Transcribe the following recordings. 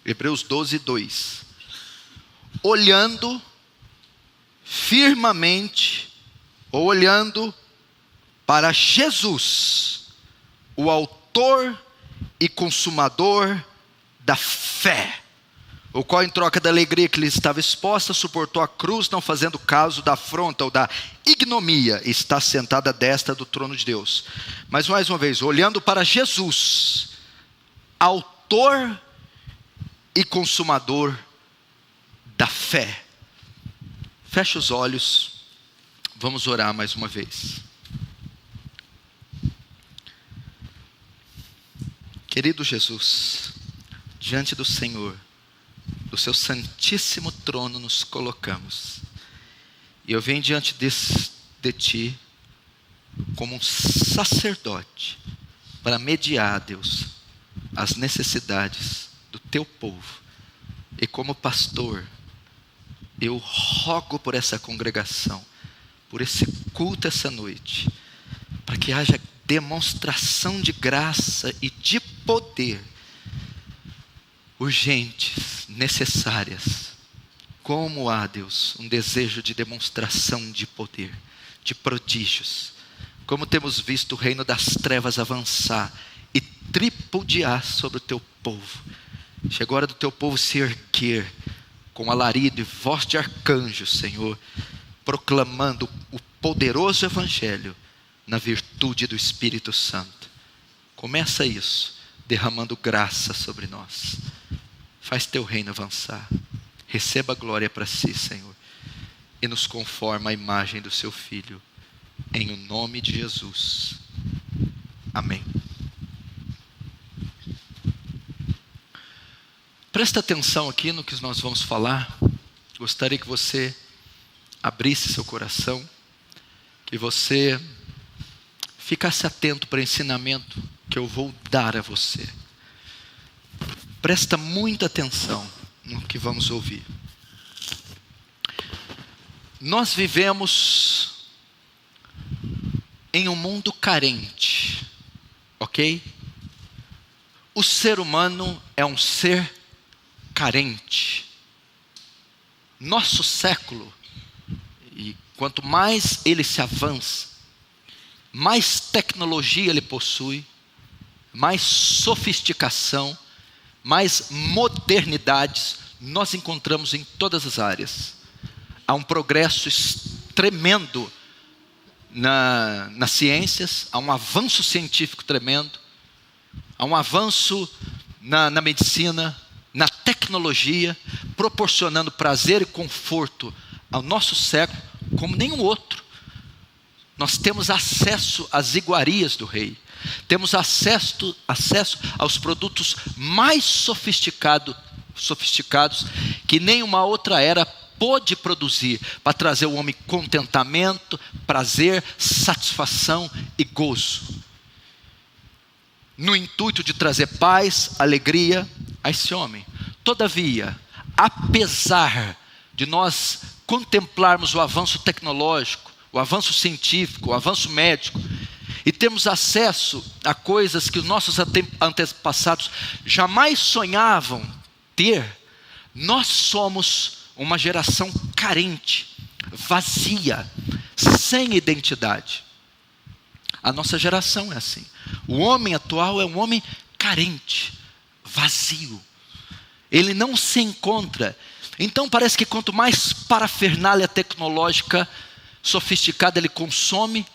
Hebreus 12, 2. Olhando firmemente, ou olhando para Jesus, o autor e consumador da fé, o qual em troca da alegria que lhe estava exposta, suportou a cruz, não fazendo caso da afronta ou da ignomia, está sentado à destra do trono de Deus. Mas mais uma vez, olhando para Jesus, autor e consumador da fé. Feche os olhos, vamos orar mais uma vez. Querido Jesus, diante do Senhor, do seu santíssimo trono nos colocamos. E eu venho diante de Ti, como um sacerdote, para mediar, Deus, as necessidades do Teu povo. E como pastor, eu rogo por essa congregação, por esse culto essa noite, para que haja demonstração de graça e de poder, urgentes, necessárias. Como há, Deus, um desejo de demonstração de poder, de prodígios. Como temos visto o reino das trevas avançar e tripudiar sobre o Teu povo. Chegou a hora do Teu povo se erguer com alarido e voz de arcanjo, Senhor, proclamando o poderoso evangelho na virtude do Espírito Santo. Começa isso, derramando graça sobre nós. Faz Teu reino avançar. Receba a glória para si, Senhor, e nos conforma à imagem do Seu Filho, em o nome de Jesus. Amém. Presta atenção aqui no que nós vamos falar. Gostaria que você abrisse seu coração, que você ficasse atento para o ensinamento que eu vou dar a você. Presta muita atenção no que vamos ouvir. Nós vivemos em um mundo carente, ok? O ser humano é um ser carente. Nosso século, e quanto mais ele se avança, mais tecnologia ele possui, mais sofisticação, mais modernidades nós encontramos em todas as áreas. Há um progresso tremendo nas ciências, há um avanço científico tremendo, há um avanço na medicina, na tecnologia, proporcionando prazer e conforto ao nosso século como nenhum outro. Nós temos acesso às iguarias do rei, temos acesso aos produtos mais sofisticados que nenhuma outra era pôde produzir, para trazer ao homem contentamento, prazer, satisfação e gozo, no intuito de trazer paz, alegria a esse homem. Todavia, apesar de nós contemplarmos o avanço tecnológico, o avanço científico, o avanço médico, e temos acesso a coisas que os nossos antepassados jamais sonhavam ter, nós somos uma geração carente, vazia, sem identidade. A nossa geração é assim. O homem atual é um homem carente, vazio. Ele não se encontra. Então parece que quanto mais parafernália tecnológica sofisticada ele consome,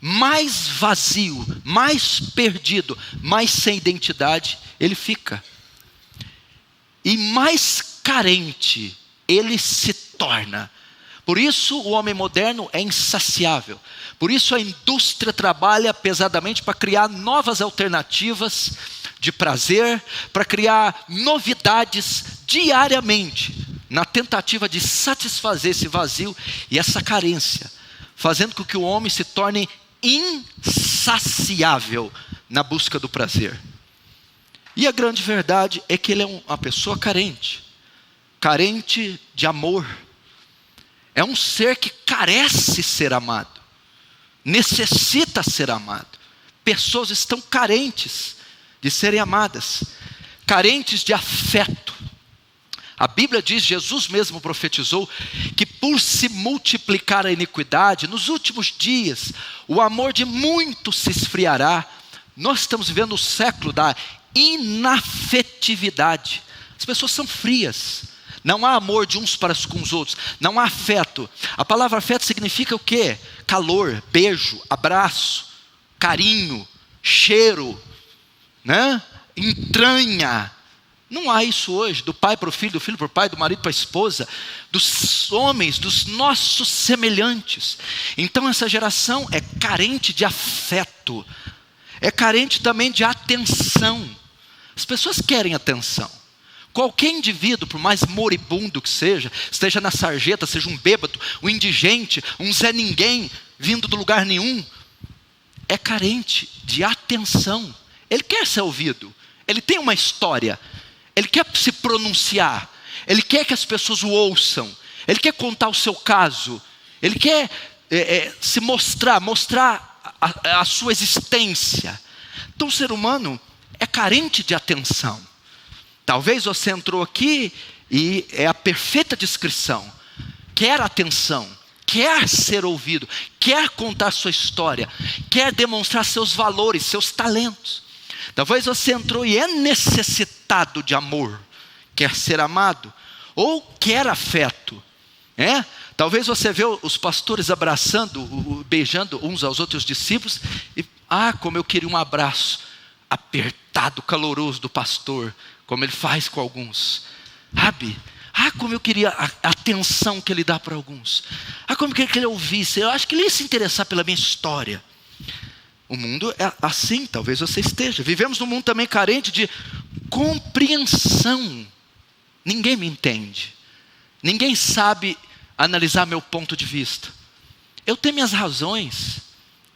mais vazio, mais perdido, mais sem identidade ele fica. E mais carente ele se torna. Por isso o homem moderno é insaciável. Por isso a indústria trabalha pesadamente para criar novas alternativas de prazer, para criar novidades diariamente, na tentativa de satisfazer esse vazio e essa carência, fazendo com que o homem se torne insaciável na busca do prazer. E a grande verdade é que ele é uma pessoa carente de amor. É um ser que carece ser amado, necessita ser amado. Pessoas estão carentes de serem amadas, carentes de afeto, A Bíblia diz, Jesus mesmo profetizou, que por se multiplicar a iniquidade, nos últimos dias, o amor de muitos se esfriará. Nós estamos vivendo o século da inafetividade. As pessoas são frias. Não há amor de uns para com os outros. Não há afeto. A palavra afeto significa o quê? Calor, beijo, abraço, carinho, cheiro, né? Entranha. Não há isso hoje, do pai para o filho, do filho para o pai, do marido para a esposa, dos homens, dos nossos semelhantes. Então essa geração é carente de afeto, é carente também de atenção. As pessoas querem atenção. Qualquer indivíduo, por mais moribundo que seja, esteja na sarjeta, seja um bêbado, um indigente, um Zé Ninguém, vindo do lugar nenhum, é carente de atenção. Ele quer ser ouvido, ele tem uma história, ele quer se pronunciar, ele quer que as pessoas o ouçam, ele quer contar o seu caso, ele quer se mostrar a sua existência. Então o ser humano é carente de atenção. Talvez você entrou aqui e é a perfeita descrição. Quer atenção, quer ser ouvido, quer contar sua história, quer demonstrar seus valores, seus talentos. Talvez você entrou e é necessitado de amor, quer ser amado, ou quer afeto. Talvez você vê os pastores abraçando, beijando uns aos outros discípulos, e como eu queria um abraço apertado, caloroso do pastor, como ele faz com alguns, sabe? Como eu queria a atenção que ele dá para alguns. Como eu queria que ele ouvisse. Eu acho que ele ia se interessar pela minha história. O mundo é assim, talvez você esteja. Vivemos num mundo também carente de compreensão. Ninguém me entende. Ninguém sabe analisar meu ponto de vista. Eu tenho minhas razões.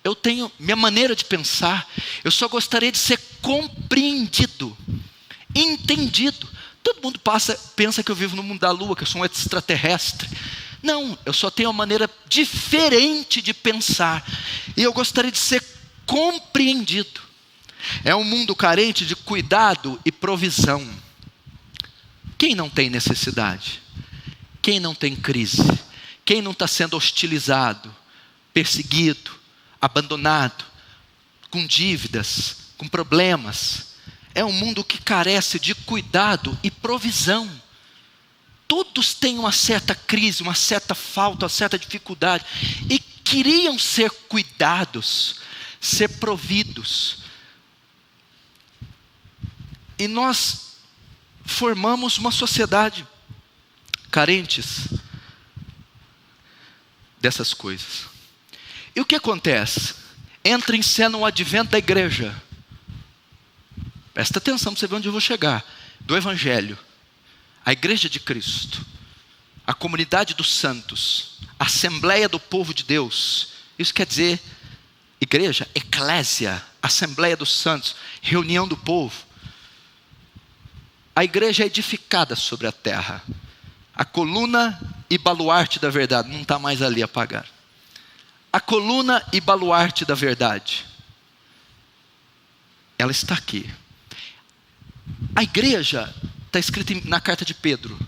Eu tenho minha maneira de pensar. Eu só gostaria de ser compreendido, entendido. Todo mundo pensa que eu vivo no mundo da lua, que eu sou um extraterrestre. Não, eu só tenho uma maneira diferente de pensar. E eu gostaria de ser compreendido. É um mundo carente de cuidado e provisão. Quem não tem necessidade? Quem não tem crise? Quem não está sendo hostilizado, perseguido, abandonado, com dívidas, com problemas? É um mundo que carece de cuidado e provisão. Todos têm uma certa crise, uma certa falta, uma certa dificuldade, e queriam ser cuidados, ser providos. E nós formamos uma sociedade carentes dessas coisas. E o que acontece? Entra em cena o advento da igreja. Presta atenção para você ver onde eu vou chegar. Do Evangelho, a igreja de Cristo, a comunidade dos santos, a assembleia do povo de Deus. Isso quer dizer igreja, eclésia, assembleia dos santos, reunião do povo. A igreja é edificada sobre a terra. A coluna e baluarte da verdade. Não está mais ali apagado. A coluna e baluarte da verdade. Ela está aqui. A igreja, está escrito na carta de Pedro,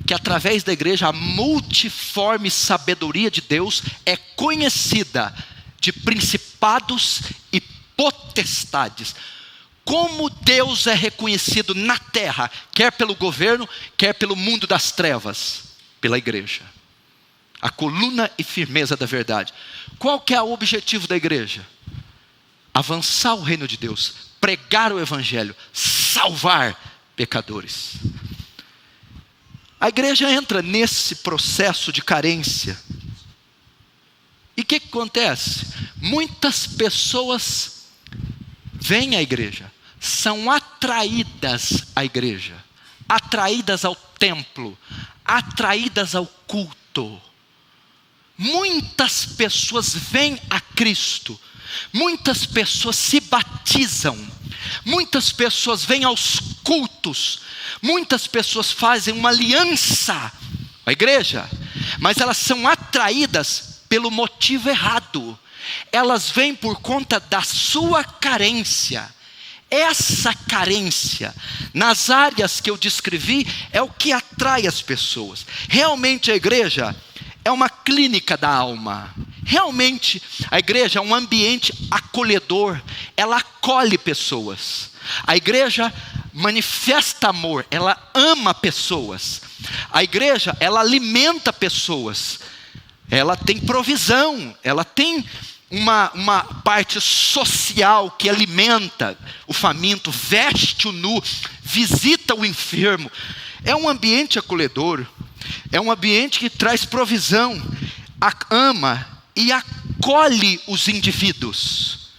que através da igreja a multiforme sabedoria de Deus é conhecida de principados e potestades. Como Deus é reconhecido na terra, quer pelo governo, quer pelo mundo das trevas, pela igreja. A coluna e firmeza da verdade. Qual que é o objetivo da igreja? Avançar o reino de Deus, pregar o evangelho, salvar pecadores. A igreja entra nesse processo de carência. E o que acontece? Muitas pessoas vêm à igreja, são atraídas à igreja, atraídas ao templo, atraídas ao culto. Muitas pessoas vêm a Cristo, muitas pessoas se batizam, muitas pessoas vêm aos cultos, muitas pessoas fazem uma aliança com a igreja, mas elas são atraídas pelo motivo errado. Elas vêm por conta da sua carência. essa carência, nas áreas que eu descrevi, é o que atrai as pessoas. Realmente a igreja é uma clínica da alma. Realmente a igreja é um ambiente acolhedor, ela acolhe pessoas. A igreja manifesta amor, ela ama pessoas. A igreja, ela alimenta pessoas. Ela tem provisão, ela tem uma parte social que alimenta o faminto, veste o nu, visita o enfermo. É um ambiente acolhedor, é um ambiente que traz provisão, ama e acolhe os indivíduos.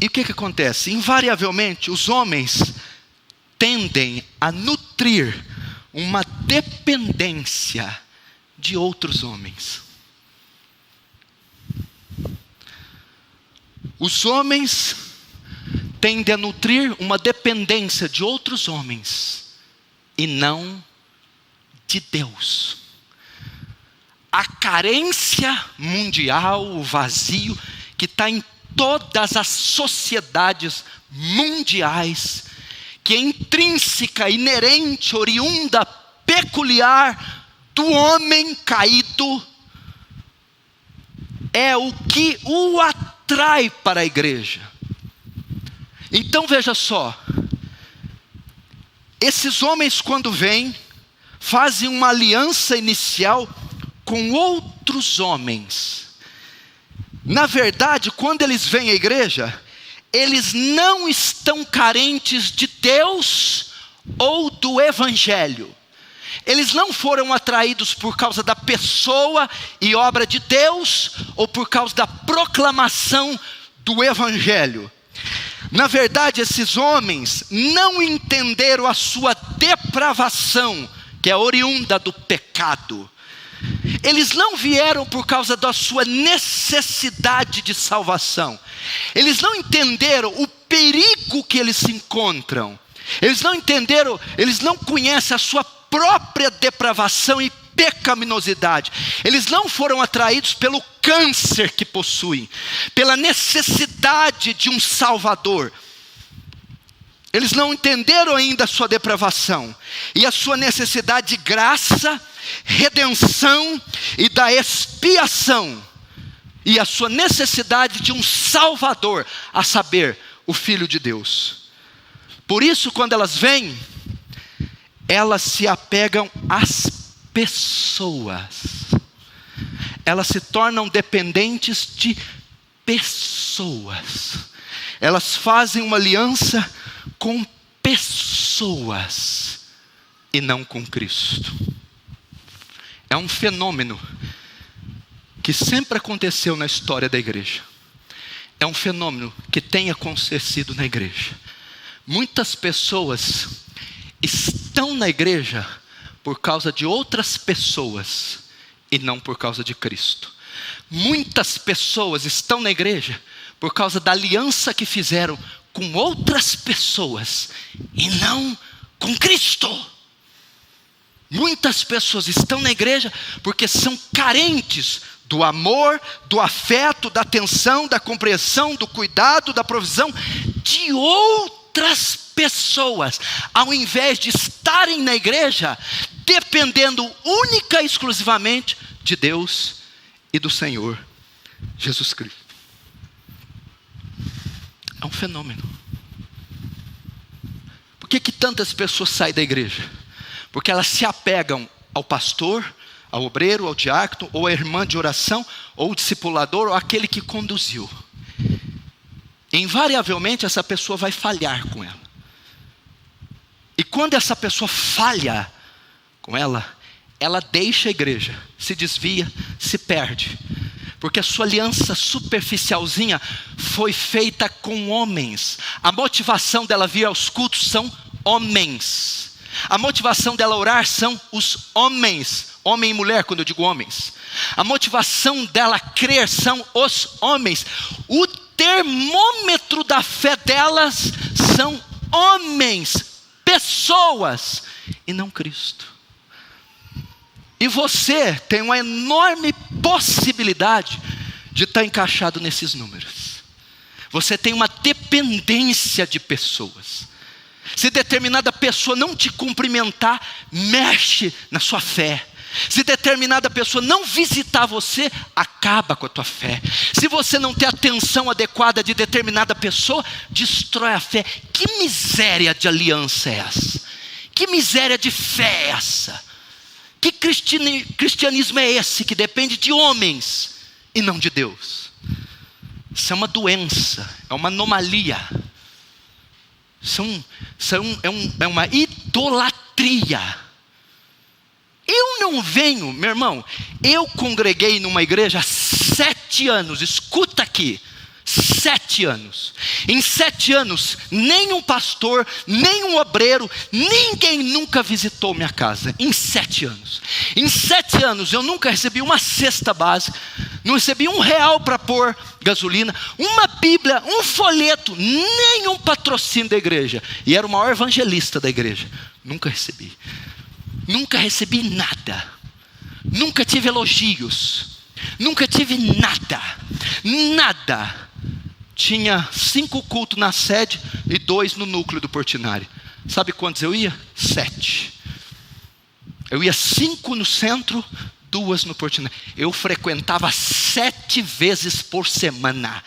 E o que acontece? Invariavelmente, os homens tendem a nutrir uma dependência de outros homens. Os homens tendem a nutrir uma dependência de outros homens e não de Deus. A carência mundial, o vazio que está em todas as sociedades mundiais, que é intrínseca, inerente, oriunda, peculiar do homem caído, é o que o atrai para a igreja. Então veja só, esses homens quando vêm, fazem uma aliança inicial com outros homens. Na verdade, quando eles vêm à igreja, eles não estão carentes de Deus ou do Evangelho. Eles não foram atraídos por causa da pessoa e obra de Deus, ou por causa da proclamação do Evangelho. Na verdade, esses homens não entenderam a sua depravação, que é oriunda do pecado. Eles não vieram por causa da sua necessidade de salvação. Eles não entenderam o perigo que eles se encontram. Eles não entenderam, eles não conhecem a sua própria depravação e pecaminosidade. Eles não foram atraídos pelo câncer que possuem, pela necessidade de um Salvador. Eles não entenderam ainda a sua depravação e a sua necessidade de graça, redenção e da expiação, e a sua necessidade de um Salvador, a saber, o Filho de Deus. Por isso, quando elas vêm, elas se apegam às pessoas. Elas se tornam dependentes de pessoas. Elas fazem uma aliança com pessoas e não com Cristo. É um fenômeno que sempre aconteceu na história da igreja. É um fenômeno que tem acontecido na igreja. Muitas pessoas estão na igreja por causa de outras pessoas e não por causa de Cristo. Muitas pessoas estão na igreja por causa da aliança que fizeram com outras pessoas e não com Cristo. Muitas pessoas estão na igreja porque são carentes do amor, do afeto, da atenção, da compreensão, do cuidado, da provisão de outras pessoas, ao invés de estarem na igreja dependendo única e exclusivamente de Deus e do Senhor Jesus Cristo. É um fenômeno. Por que tantas pessoas saem da igreja? Porque elas se apegam ao pastor, ao obreiro, ao diácono, ou à irmã de oração, ou ao discipulador, ou aquele que conduziu. Invariavelmente essa pessoa vai falhar com ela. E quando essa pessoa falha com ela, ela deixa a igreja, se desvia, se perde. Porque a sua aliança superficialzinha foi feita com homens. A motivação dela vir aos cultos são homens. A motivação dela orar são os homens. Homem e mulher, quando eu digo homens. A motivação dela crer são os homens. O termômetro da fé delas são homens, pessoas, e não Cristo. E você tem uma enorme possibilidade de estar encaixado nesses números. Você tem uma dependência de pessoas. Se determinada pessoa não te cumprimentar, mexe na sua fé. Se determinada pessoa não visitar você, acaba com a tua fé. Se você não ter atenção adequada de determinada pessoa, destrói a fé. Que miséria de aliança é essa? Que miséria de fé é essa? Que cristianismo é esse que depende de homens e não de Deus? Isso é uma doença, é uma anomalia. É uma idolatria. Eu não venho, meu irmão, eu congreguei numa igreja há 7 anos, escuta aqui, 7 anos. Em 7 anos, nenhum pastor, nenhum obreiro, ninguém nunca visitou minha casa. Em 7 anos. Em 7 anos eu nunca recebi uma cesta básica, não recebi R$1 para pôr gasolina, uma Bíblia, um folheto, nenhum patrocínio da igreja. E era o maior evangelista da igreja. Nunca recebi. Nunca recebi nada, nunca tive elogios, nunca tive nada. Tinha 5 cultos na sede e 2 no núcleo do Portinari. Sabe quantos eu ia? 7. Eu ia 5 no centro, 2 no Portinari. Eu frequentava 7 vezes por semana.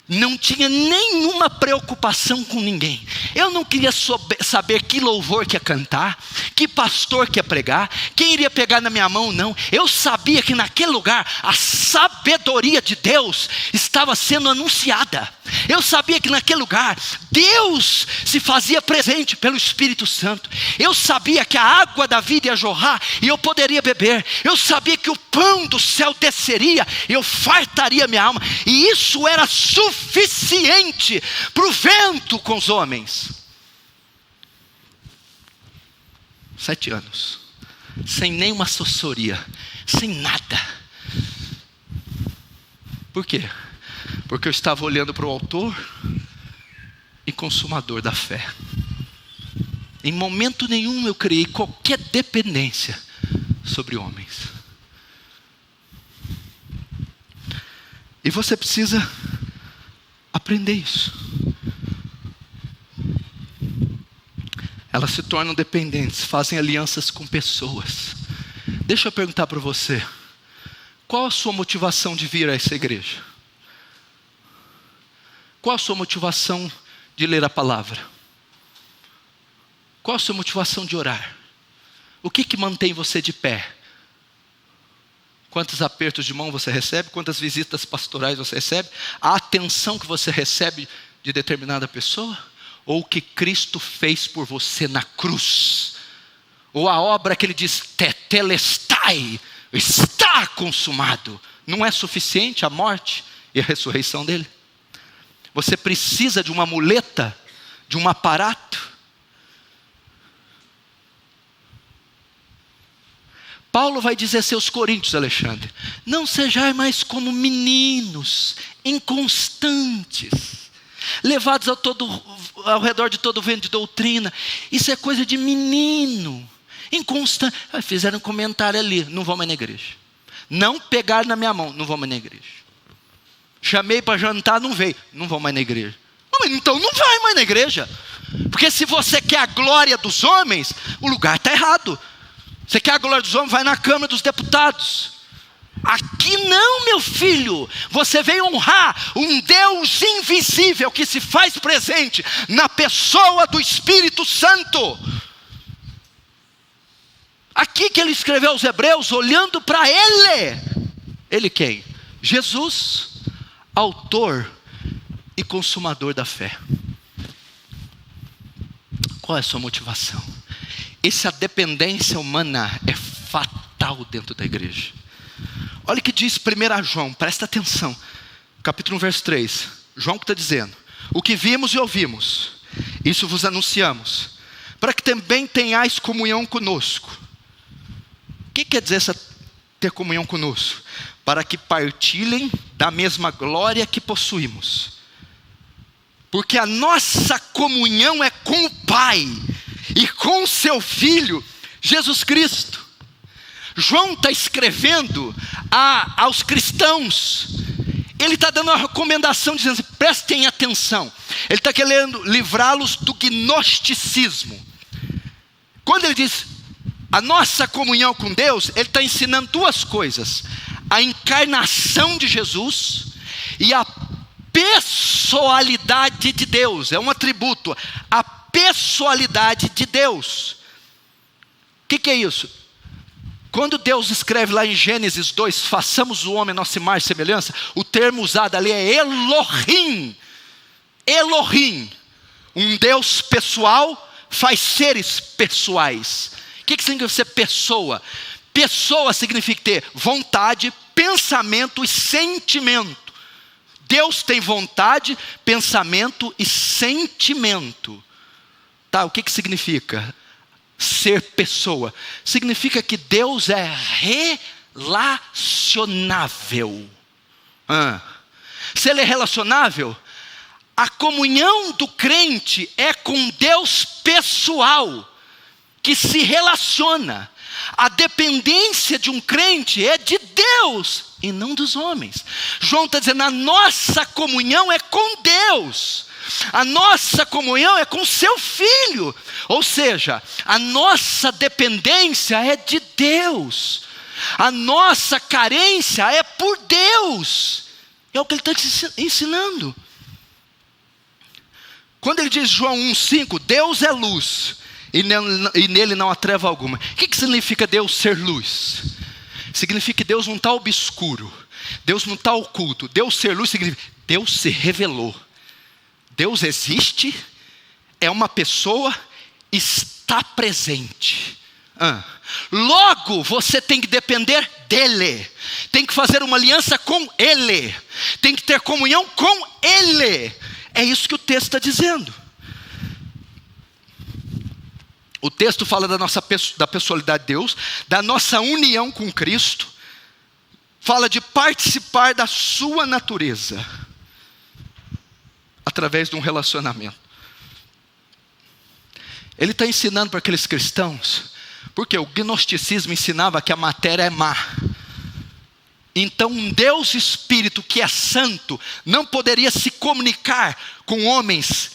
Não tinha nenhuma preocupação com ninguém. Eu não queria saber que louvor que ia cantar, que pastor que ia pregar, quem iria pegar na minha mão, não. Eu sabia que naquele lugar a sabedoria de Deus estava sendo anunciada. Eu sabia que naquele lugar Deus se fazia presente pelo Espírito Santo. Eu sabia que a água da vida ia jorrar e eu poderia beber. Eu sabia que o pão do céu desceria e eu fartaria minha alma. E isso era suficiente para o vento com os homens. 7 anos, sem nenhuma assessoria, sem nada. Por quê? Porque eu estava olhando para o autor e consumador da fé. Em momento nenhum eu criei qualquer dependência sobre homens. E você precisa aprender isso. Elas se tornam dependentes, fazem alianças com pessoas. Deixa eu perguntar para você, qual a sua motivação de vir a essa igreja? Qual a sua motivação de ler a palavra? Qual a sua motivação de orar? O que mantém você de pé? Quantos apertos de mão você recebe? Quantas visitas pastorais você recebe? A atenção que você recebe de determinada pessoa? Ou o que Cristo fez por você na cruz? Ou a obra que ele diz, tetelestai, está consumado. Não é suficiente a morte e a ressurreição dele? Você precisa de uma muleta, de um aparato? Paulo vai dizer a seus coríntios, Alexandre, não sejais mais como meninos, inconstantes, levados ao redor de todo vento de doutrina. Isso é coisa de menino, inconstante. Fizeram um comentário ali, não vão mais na igreja. Não pegaram na minha mão, não vão mais na igreja. Chamei para jantar, não veio, não vão mais na igreja. Então não vai mais na igreja. Porque se você quer a glória dos homens, o lugar está errado. Você quer a glória dos homens, vai na Câmara dos Deputados. Aqui não, meu filho. Você veio honrar um Deus invisível que se faz presente na pessoa do Espírito Santo. Aqui que ele escreveu aos Hebreus, olhando para ele. Ele quem? Jesus, autor e consumador da fé. Qual é a sua motivação? Essa dependência humana é fatal dentro da igreja. Olha o que diz 1 João, presta atenção. Capítulo 1, verso 3. João que está dizendo, o que vimos e ouvimos, isso vos anunciamos, para que também tenhais comunhão conosco. O que quer dizer ter comunhão conosco? Para que partilhem da mesma glória que possuímos. Porque a nossa comunhão é com o Pai e com o seu Filho, Jesus Cristo. João está escrevendo aos cristãos. Ele está dando uma recomendação, dizendo assim, prestem atenção. Ele está querendo livrá-los do gnosticismo. Quando ele diz a nossa comunhão com Deus, ele está ensinando duas coisas: a encarnação de Jesus e a pessoalidade de Deus. É um atributo, a pessoalidade de Deus. O que é isso? Quando Deus escreve lá em Gênesis 2, façamos o homem a nossa imagem e semelhança, o termo usado ali é Elohim. Elohim, um Deus pessoal, faz seres pessoais. O que significa ser pessoa? Pessoa significa ter vontade, pensamento e sentimento. Deus tem vontade, pensamento e sentimento. Tá, o que significa ser pessoa? Significa que Deus é relacionável. Se ele é relacionável, a comunhão do crente é com Deus pessoal, que se relaciona. A dependência de um crente é de Deus e não dos homens. João está dizendo, a nossa comunhão é com Deus. A nossa comunhão é com seu Filho. Ou seja, a nossa dependência é de Deus. A nossa carência é por Deus. É o que ele está ensinando. Quando ele diz João 1,5, Deus é luz e nele não há treva alguma. O que significa Deus ser luz? Significa que Deus não está obscuro, Deus não está oculto. Deus ser luz significa Deus se revelou. Deus existe, é uma pessoa, está presente. Logo você tem que depender dele, tem que fazer uma aliança com ele, tem que ter comunhão com ele. É isso que o texto está dizendo. O texto fala da pessoalidade de Deus, da nossa união com Cristo, fala de participar da sua natureza, através de um relacionamento. Ele está ensinando para aqueles cristãos, porque o gnosticismo ensinava que a matéria é má. Então um Deus Espírito que é santo não poderia se comunicar com homens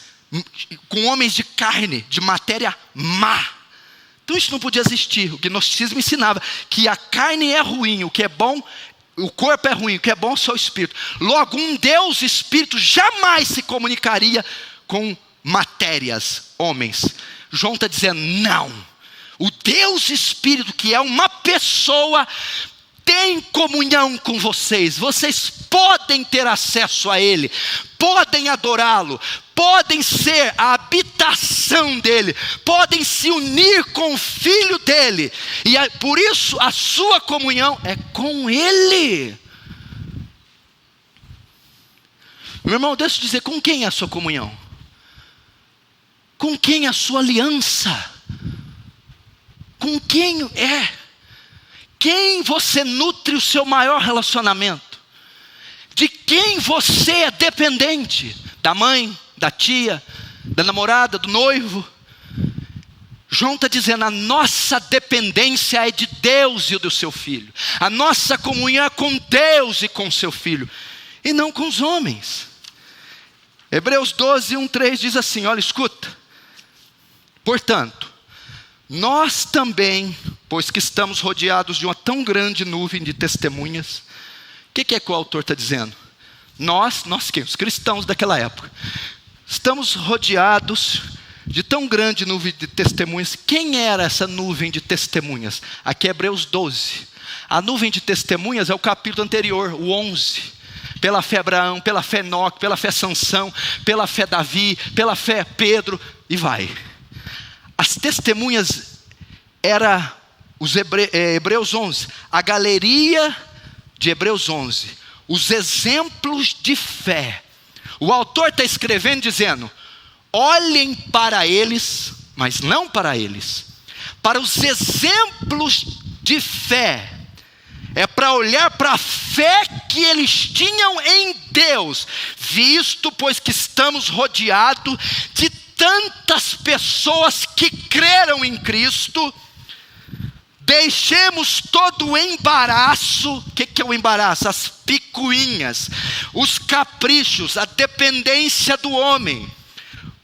de carne, de matéria má. Então isso não podia existir. O gnosticismo ensinava que a carne é ruim, o que é bom, o corpo é ruim, o que é bom é só o Espírito. Logo, um Deus Espírito jamais se comunicaria com matérias, homens. João está dizendo, não. O Deus Espírito, que é uma pessoa, tem comunhão com vocês. Vocês podem ter acesso a Ele, podem adorá-lo, podem ser a habitação dEle, podem se unir com o Filho dEle, e por isso a sua comunhão é com Ele. Meu irmão, deixa eu dizer, com quem é a sua comunhão? Com quem é a sua aliança? Com quem é? Quem você nutre o seu maior relacionamento? De quem você é dependente? Da mãe, da tia, da namorada, do noivo? João está dizendo, a nossa dependência é de Deus e do seu Filho. A nossa comunhão é com Deus e com seu Filho, e não com os homens. Hebreus 12, 1, 3 diz assim, olha, escuta. Portanto, nós também, pois que estamos rodeados de uma tão grande nuvem de testemunhas. O que é que o autor está dizendo? Nós quem? Os cristãos daquela época. Estamos rodeados de tão grande nuvem de testemunhas. Quem era essa nuvem de testemunhas? Aqui é Hebreus 12. A nuvem de testemunhas é o capítulo anterior, o 11. Pela fé Abraão, pela fé Enoque, pela fé Sansão, pela fé Davi, pela fé Pedro, e vai. As testemunhas era os Hebreus 11, a galeria de Hebreus 11, os exemplos de fé. O autor está escrevendo dizendo, olhem para eles, mas não para eles, para os exemplos de fé. É para olhar para a fé que eles tinham em Deus, visto pois que estamos rodeados de tantas pessoas que creram em Cristo. Deixemos todo o embaraço. O que é o embaraço? As picuinhas, os caprichos, a dependência do homem.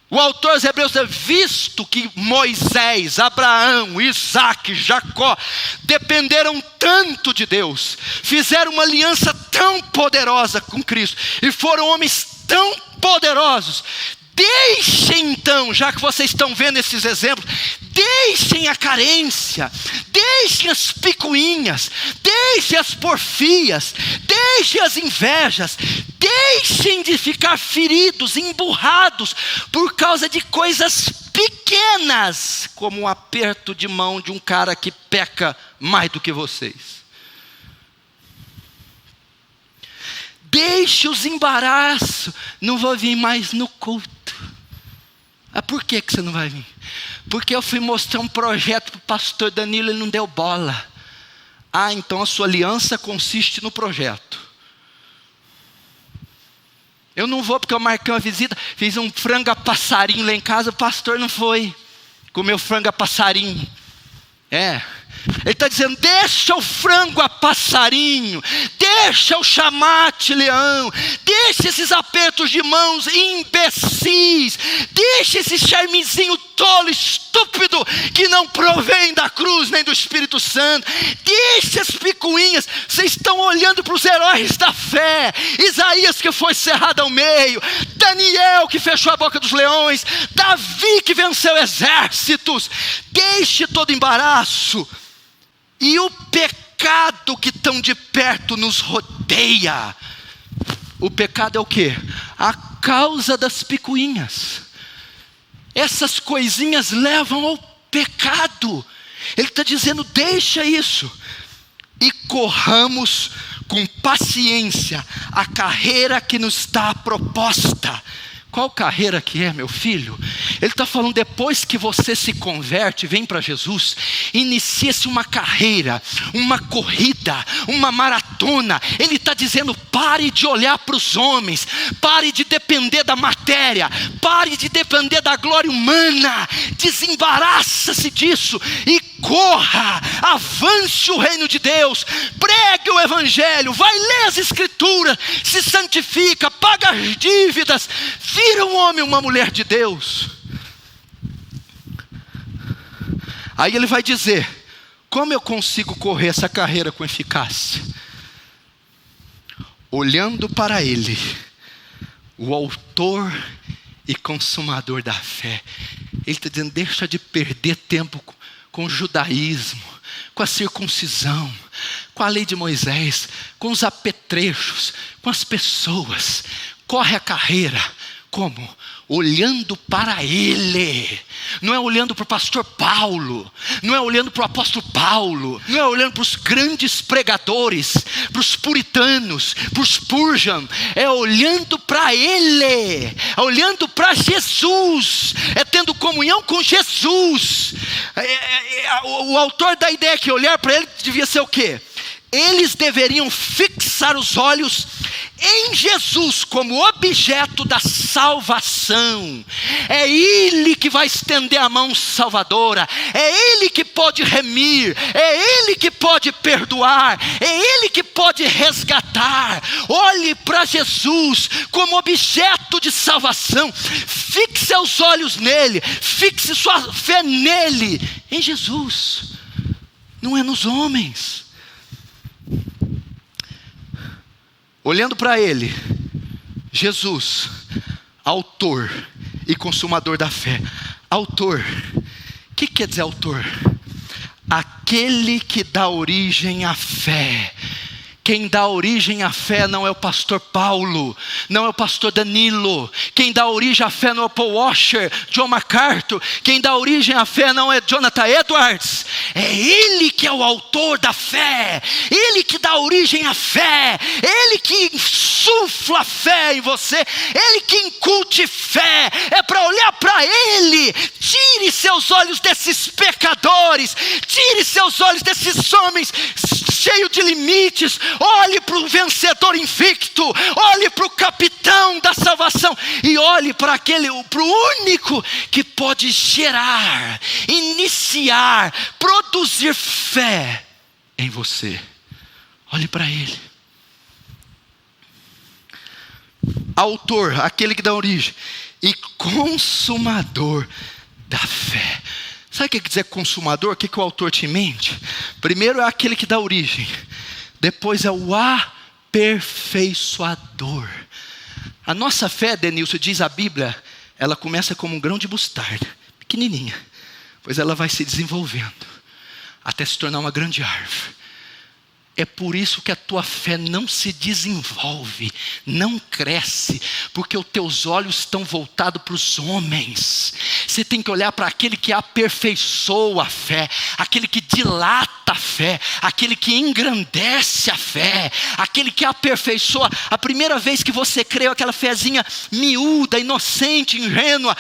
O autor aos Hebreus diz: visto que Moisés, Abraão, Isaac, Jacó dependeram tanto de Deus, fizeram uma aliança tão poderosa com Cristo e foram homens tão poderosos, deixem então, já que vocês estão vendo esses exemplos, deixem a carência, deixem as picuinhas, deixem as porfias, deixem as invejas, deixem de ficar feridos, emburrados por causa de coisas pequenas, como um aperto de mão de um cara que peca mais do que vocês. Deixe os embaraços. Não vou vir mais no culto. Ah, por que você não vai vir? Porque eu fui mostrar um projeto para o pastor Danilo, ele não deu bola. Ah, então a sua aliança consiste no projeto. Eu não vou porque eu marquei uma visita, fiz um frango a passarinho lá em casa, o pastor não foi. Comeu frango a passarinho. Ele está dizendo: deixa o frango a passarinho, deixa o chamate leão, deixa esses apertos de mãos imbecis, deixa esse charmezinho tolo, estúpido, que não provém da cruz nem do Espírito Santo, deixa as picuinhas. Vocês estão olhando para os heróis da fé: Isaías, que foi cerrado ao meio, Daniel, que fechou a boca dos leões, Davi, que venceu exércitos. Deixe todo embaraço. E o pecado que tão de perto nos rodeia. O pecado é o quê? A causa das picuinhas. Essas coisinhas levam ao pecado. Ele está dizendo: deixa isso e corramos com paciência a carreira que nos está proposta. Qual carreira que é, meu filho? Ele está falando: depois que você se converte, vem para Jesus, inicia-se uma carreira, uma corrida, uma maratona. Ele está dizendo: pare de olhar para os homens, pare de depender da matéria, pare de depender da glória humana, desembaraça-se disso e corra, avance o reino de Deus, pregue o evangelho, vai ler as escrituras, se santifica, paga as dívidas, vira um homem, uma mulher de Deus. Aí ele vai dizer: como eu consigo correr essa carreira com eficácia? Olhando para Ele, o autor e consumador da fé. Ele está dizendo: deixa de perder tempo com o judaísmo, com a circuncisão, com a lei de Moisés, com os apetrechos, com as pessoas. Corre a carreira. Como? Olhando para Ele. Não é olhando para o pastor Paulo, não é olhando para o apóstolo Paulo, não é olhando para os grandes pregadores, para os puritanos, para os Spurgeon. É olhando para Ele, é olhando para Jesus, é tendo comunhão com Jesus. O autor da ideia que olhar para Ele devia ser o quê? Eles deveriam fixar os olhos em Jesus como objeto da salvação. É Ele que vai estender a mão salvadora, é Ele que pode remir, é Ele que pode perdoar, é Ele que pode resgatar. Olhe para Jesus como objeto de salvação, fixe os olhos nele, fixe sua fé nele, em Jesus, não é nos homens. Olhando para Ele, Jesus, autor e consumador da fé. Autor, o que quer dizer autor? Aquele que dá origem à fé. Quem dá origem à fé não é o pastor Paulo, não é o pastor Danilo. Quem dá origem à fé não é o Paul Washer, John MacArthur. Quem dá origem à fé não é Jonathan Edwards. É Ele que é o autor da fé, Ele que dá origem à fé, Ele que insufla fé em você, Ele que incute fé. É para olhar para Ele. Tire seus olhos desses pecadores, tire seus olhos desses homens cheio de limites. Olhe para o vencedor invicto, olhe para o capitão da salvação e olhe para o único que pode gerar, iniciar, produzir fé em você. Olhe para ele. Autor, aquele que dá origem, e consumador da fé. Sabe o que quer dizer consumador? O que o autor te mente? Primeiro é aquele que dá origem, depois é o aperfeiçoador. A nossa fé, Denilson, diz a Bíblia, ela começa como um grão de mostarda, pequenininha, pois ela vai se desenvolvendo até se tornar uma grande árvore. É por isso que a tua fé não se desenvolve, não cresce, porque os teus olhos estão voltados para os homens. Você tem que olhar para aquele que aperfeiçoa a fé, aquele que dilata a fé, aquele que engrandece a fé, aquele que aperfeiçoa. A primeira vez que você creu, aquela fezinha miúda, inocente, ingênua,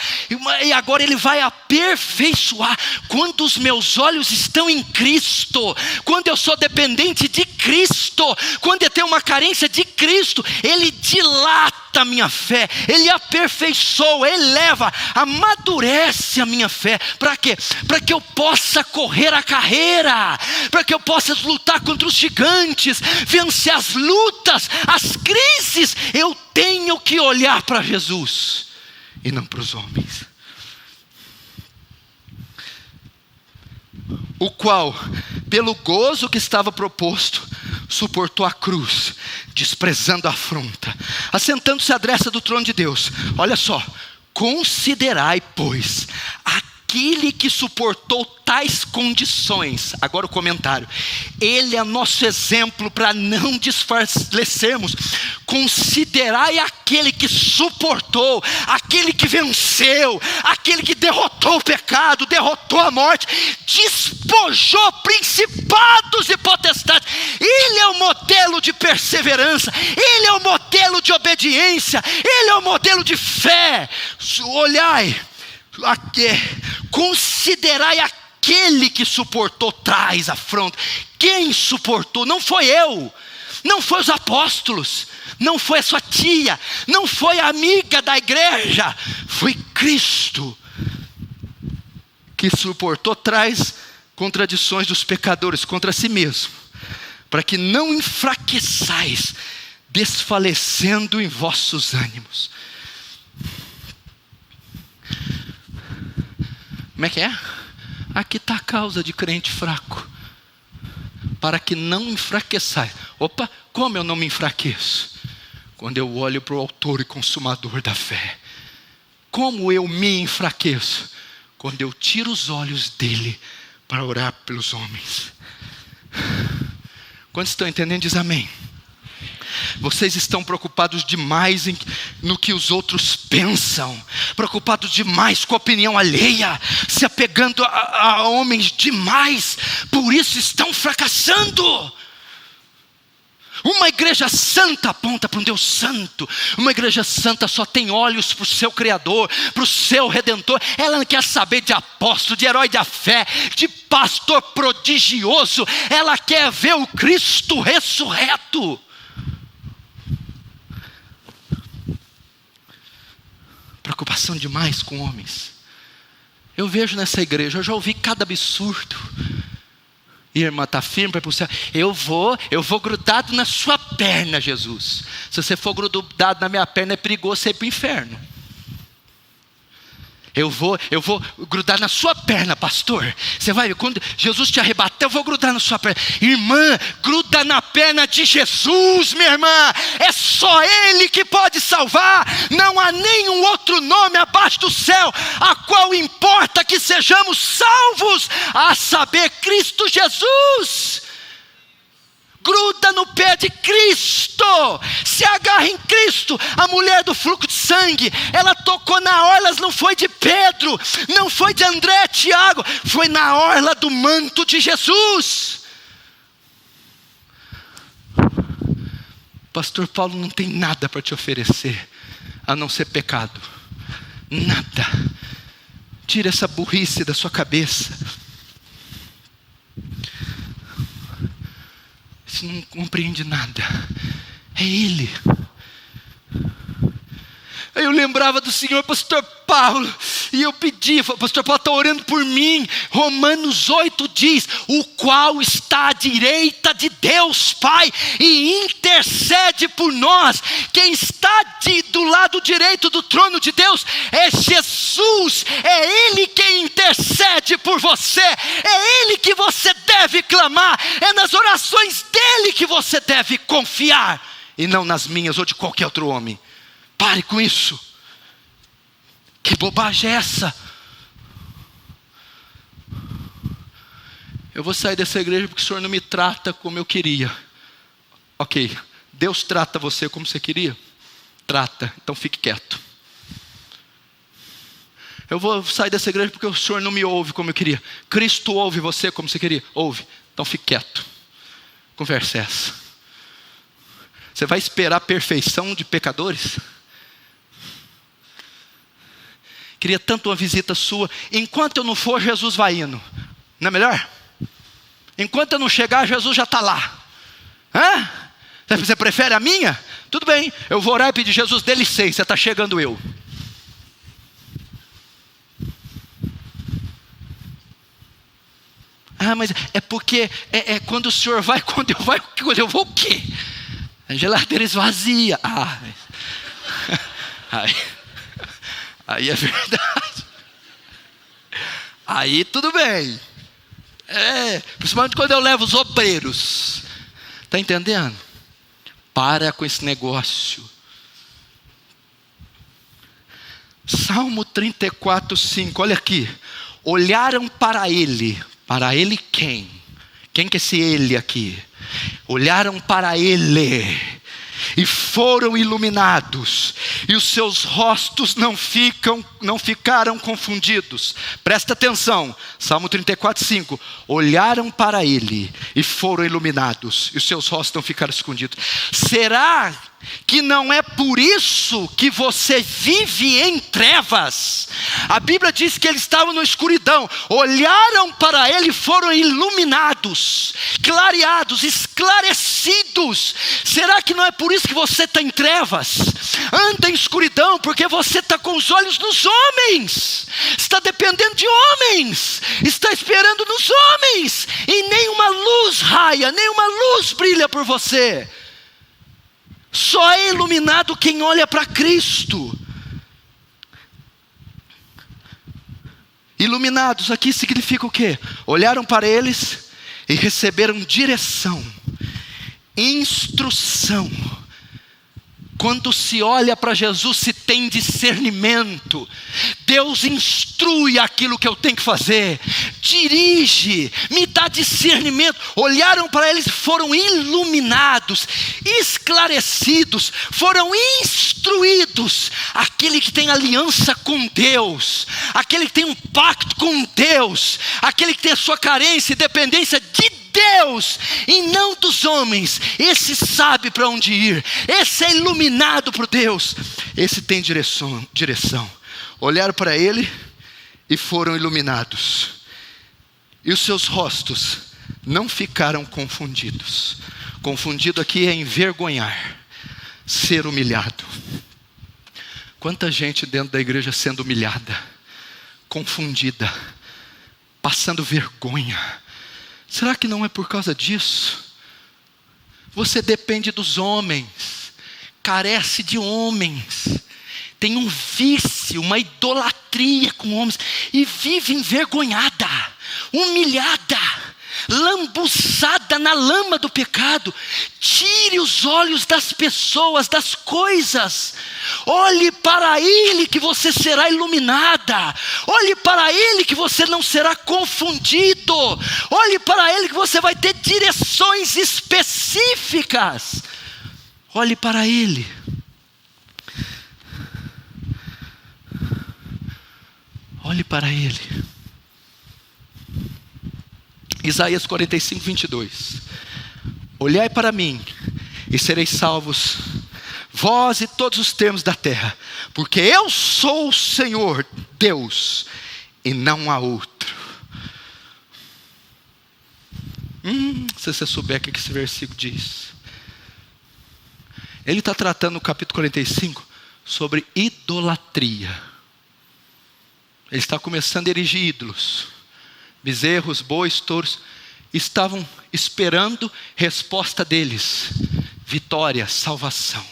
e agora ele vai aperfeiçoar. Quando os meus olhos estão em Cristo, quando eu sou dependente de Cristo, quando eu tenho uma carência de Cristo, ele dilata a minha fé, ele aperfeiçoa, eleva, amadurece a minha fé. Para quê? Para que eu possa correr a carreira, para que eu possa lutar contra os gigantes, vencer as lutas, as crises. Eu tenho que olhar para Jesus e não para os homens. O qual, pelo gozo que estava proposto, suportou a cruz, desprezando a afronta, assentando-se à destra do trono de Deus. Olha só, considerai, pois, aquele que suportou tais condições. Agora o comentário. Ele é nosso exemplo para não desfalecermos. Considerai aquele que suportou, aquele que venceu, aquele que derrotou o pecado, derrotou a morte, despojou principados e potestades. Ele é o modelo de perseverança, ele é o modelo de obediência, ele é o modelo de fé. Olhai, considerai aquele que suportou tais afrontas. Quem suportou? Não foi eu, não foi os apóstolos, não foi a sua tia, não foi a amiga da igreja, foi Cristo que suportou tais contradições dos pecadores contra si mesmo, para que não enfraqueçais, desfalecendo em vossos ânimos. Como é que é? Aqui está a causa de crente fraco. Para que não enfraqueçais. Opa, como eu não me enfraqueço? Quando eu olho para o autor e consumador da fé. Como eu me enfraqueço? Quando eu tiro os olhos dele para orar pelos homens. Quantos estão entendendo? Diz amém. Vocês estão preocupados demais no que os outros pensam, preocupados demais com a opinião alheia, se apegando a homens demais, por isso estão fracassando. Uma igreja santa aponta para um Deus santo. Uma igreja santa só tem olhos para o seu Criador, para o seu Redentor. Ela não quer saber de apóstolo, de herói da fé, de pastor prodigioso. Ela quer ver o Cristo ressurreto. Preocupação demais com homens. Eu vejo nessa igreja, eu já ouvi cada absurdo. Irmã, está firme para ir para o céu? Eu vou grudado na sua perna, Jesus. Se você for grudado na minha perna, é perigoso você ir para o inferno. Eu vou grudar na sua perna, pastor. Você vai ver, quando Jesus te arrebatar, eu vou grudar na sua perna. Irmã, gruda na perna de Jesus, minha irmã. É só Ele que pode salvar. Não há nenhum outro nome abaixo do céu, a qual importa que sejamos salvos, a saber, Cristo Jesus. Gruda no pé de Cristo, se agarra em Cristo. A mulher do fluxo de sangue, ela tocou na orla, não foi de Pedro, não foi de André, Tiago, foi na orla do manto de Jesus. Pastor Paulo não tem nada para te oferecer, a não ser pecado, nada. Tira essa burrice da sua cabeça. Você não compreende nada. É Ele. Aí eu lembrava do Senhor, pastor Paulo, e eu pedia, pastor Paulo está orando por mim. Romanos 8 diz, o qual está à direita de Deus Pai e intercede por nós. Quem está do lado direito do trono de Deus é Jesus, é Ele quem intercede por você, é Ele que você deve clamar, é nas orações dEle que você deve confiar, e não nas minhas ou de qualquer outro homem. Pare com isso. Que bobagem é essa? Eu vou sair dessa igreja porque o Senhor não me trata como eu queria. Ok, Deus trata você como você queria? Trata, então fique quieto. Eu vou sair dessa igreja porque o Senhor não me ouve como eu queria. Cristo ouve você como você queria? Ouve, então fique quieto. Conversa é essa? Você vai esperar a perfeição de pecadores? Queria tanto uma visita sua. Enquanto eu não for, Jesus vai indo. Não é melhor? Enquanto eu não chegar, Jesus já está lá. Hã? Você prefere a minha? Tudo bem, eu vou orar e pedir, Jesus, dê licença, está chegando eu. Ah, mas é porque quando o Senhor vai, quando eu vou o quê? A geladeira esvazia. Aí é verdade. Aí tudo bem. Principalmente quando eu levo os obreiros. Está entendendo? Para com esse negócio. Salmo 34, 5. Olha aqui. Olharam para ele. Para ele quem? Quem que é esse ele aqui? Olharam para ele e foram iluminados, e os seus rostos não ficaram confundidos. Presta atenção, Salmo 34, 5. Olharam para ele e foram iluminados, e os seus rostos não ficaram escondidos. Será que não é por isso que você vive em trevas? A Bíblia diz que eles estavam na escuridão, olharam para ele e foram iluminados, clareados, esclarecidos. Será que não é por isso que você está em trevas? Anda em escuridão porque você está com os olhos nos homens, está dependendo de homens, está esperando nos homens, e nenhuma luz raia, nenhuma luz brilha por você. Só é iluminado quem olha para Cristo. Iluminados aqui significa o quê? Olharam para eles e receberam direção, instrução. Quando se olha para Jesus, se tem discernimento. Deus instrui aquilo que eu tenho que fazer, dirige, me dá discernimento. Olharam para eles, foram iluminados, esclarecidos, foram instruídos. Aquele que tem aliança com Deus, aquele que tem um pacto com Deus, aquele que tem a sua carência e dependência de Deus e não dos homens, esse sabe para onde ir, esse é iluminado por Deus, esse tem direção. Olharam para ele e foram iluminados, e os seus rostos não ficaram confundidos. Confundido aqui é envergonhar, ser humilhado. Quanta gente dentro da igreja sendo humilhada, confundida, passando vergonha. Será que não é por causa disso? Você depende dos homens, carece de homens, tem um vício, uma idolatria com homens, e vive envergonhada, humilhada, lambuzada na lama do pecado. Tire os olhos das pessoas, das coisas. Olhe para Ele que você será iluminada. Olhe para Ele que você não será confundido. Olhe para Ele que você vai ter direções específicas. Olhe para Ele. Olhe para Ele. Isaías 45, 22. Olhai para mim e sereis salvos, vós e todos os termos da terra, porque eu sou o Senhor Deus e não há outro. Se você souber o que esse versículo diz. Ele está tratando no capítulo 45 sobre idolatria. Ele está começando a erigir ídolos. Bezerros, bois, touros. Estavam esperando resposta deles. Vitória, salvação.